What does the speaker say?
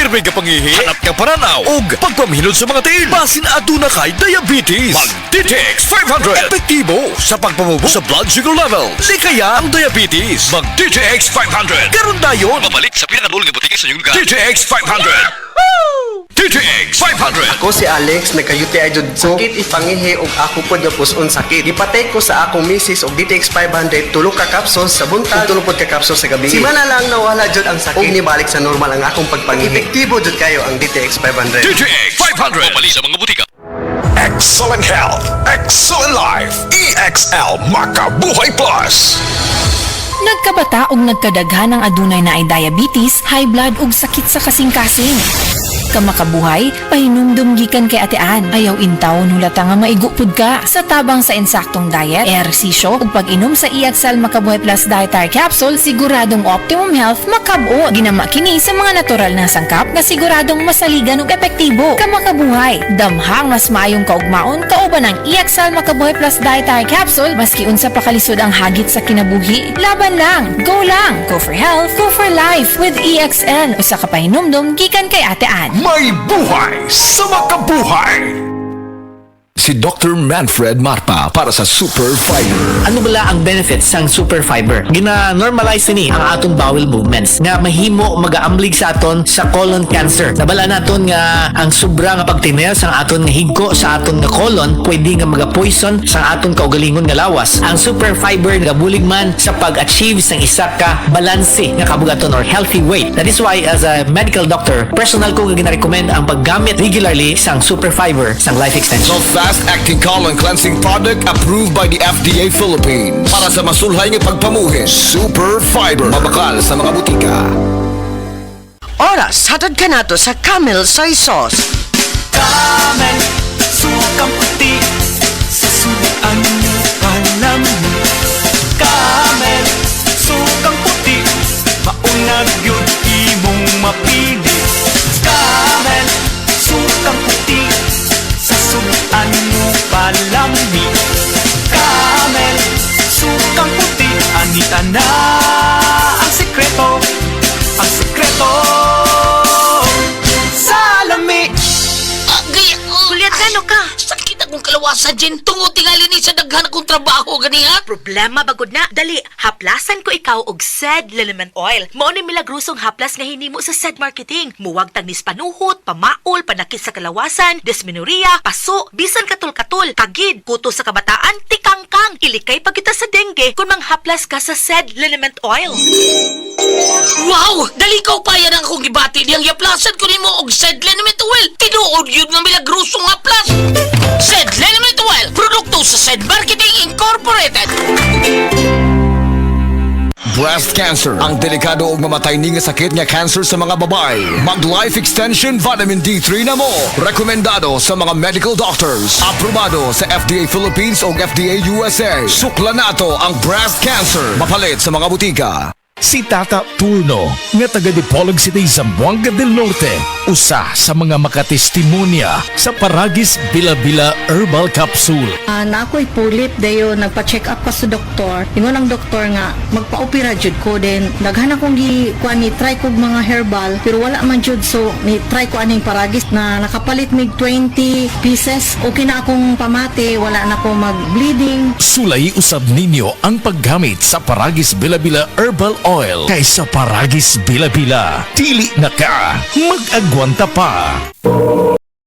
libre ka pangihi, hanap ka paranaw, ug pagpamhinod sa mga tiil. Basin aduna kay diabetes. Mag-DTX 500. Epektibo sa pagpamubo sa blood sugar level. Likaya ang diabetes. Mag-DTX 500. Karon dayon. Mabalik sa pinakadul nga butika sa inyong lugar. DTX 500. DTX 500. Ako si Alex, nagka-UTI jud ko. Sakit ipangihi og ako pod nga puson sakit. Ipatay ko sa akong misis og DTX 500 tulo ka capsules sa buntag, tulo pod ka capsules sa gabi. Simana lang nawala jud ang sakit. Og nibalik sa normal ang akong pagpangihi. Epektibo jud kayo ang DTX 500. DTX 500. Mabalik sa mga butika. Excellent health, excellent life. EXL Makabuhay Plus. Nagkabata ug nagkadaghan ang adunay na ay diabetes, high blood ug sakit sa kasing-kasing. Kamakabuhay, pahinumdum gikan kay atean. Ayaw intaw hulata nga maigupod ka. Sa tabang sa insaktong diet, ehersisyo ug pag-inom sa EXL Makabuhay Plus Dietary Capsule, siguradong optimum health makabuo. Ginama kini sa mga natural na sangkap nga siguradong masaligan ug epektibo. Kamakabuhay, damhang mas maayong kaugmaon kauban ang EXL Makabuhay Plus Dietary Capsule maski unsa pa kalisod ang hagit sa kinabuhi. Laban lang, go lang, go for health, go for life with EXL. Usa ka pahinumdum gikan kay atean. May buhay sa makabuhay. Si Dr. Manfred Marpa para sa Super Fiber. Ano bala ang benefits sang Super Fiber? Gina-normalize ni ang atong bowel movements nga mahimo mag-aamblig sa aton sa colon cancer. Nabala naton nga ang sobra nga pagtinel sang aton nga higko sa aton nga colon pwede nga maga-poison sa aton kaugalingon nga lawas. Ang Super Fiber gabulig man sa pag-achieve sang isa ka balanse nga kabugaton or healthy weight. That is why as a medical doctor, personal ko nga gina-recommend ang paggamit regularly sang Super Fiber sang life extension. Fast-acting colon cleansing product approved by the FDA Philippines. Para sa masulhay nga pagpamuhin, Super Fiber. Mabakal sa mga butika. Oras, hatod ka na to sa Camel Soy Sauce. Camel, sukang puti, sa suan mo palami. Camel, sukang puti, maunag yun imong mapili. Camel, sukang puti, sa suan mo palami. Camel, sukang puti, anita na ang sekreto, ang sekreto sa lami. Kuliat gano ka? Sakit akong kalawasan, Jen. Tungod tingali ni sa daghan akong trabaho, ganiha. Problema bagod na. Dali, haplasan ko ikaw og SED Liniment Oil. Mao ni milagrosong haplas nga hinimo sa SED Marketing. Muwag tagnis panuhot, pamaol, panakit sa kalawasan, dysmenorrhea, paso, bisan katul-katul, kagid, kuto sa kabataan, tikangkang, ilikay pagkita sa dengue kung manghaplas ka sa SED Liniment Oil. Wow! Dali ka pa yan ang akong gibati diyang yaplasan ko nimo og SED Liniment Oil. Tinuod yun nga milagrosong haplas. SED Liniment Oil, produkto sa SED Marketing Incorporated. Breast cancer, ang delikado ug mamatay ni nga sakit nga cancer sa mga babae. Mag Life Extension Vitamin D3 na mo. Rekomendado sa mga medical doctors. Aprobado sa FDA Philippines ug FDA USA. Sukla nato ang breast cancer. Mapalit sa mga butika. Si Tata Turno, nga taga Dipolog City, Zamboanga del Norte, usa sa mga makatestimonya sa Paragis Bila-Bila Herbal Capsule. Na ako'y pulit dayo, nagpa-check up pa sa doktor. Ingon ang doktor nga, magpa-opera jud ko din. Daghan akong ni try kog mga herbal, pero wala man jud, so ni try ko aning Paragis na nakapalit mig 20 pieces. Okay na akong pamate, wala na ako mag-bleeding. Sulay usab ninyo ang paggamit sa Paragis Bila-Bila Herbal Oil kaysa Paragis Bila-Bila. Dili na ka, mag-agwanta pa.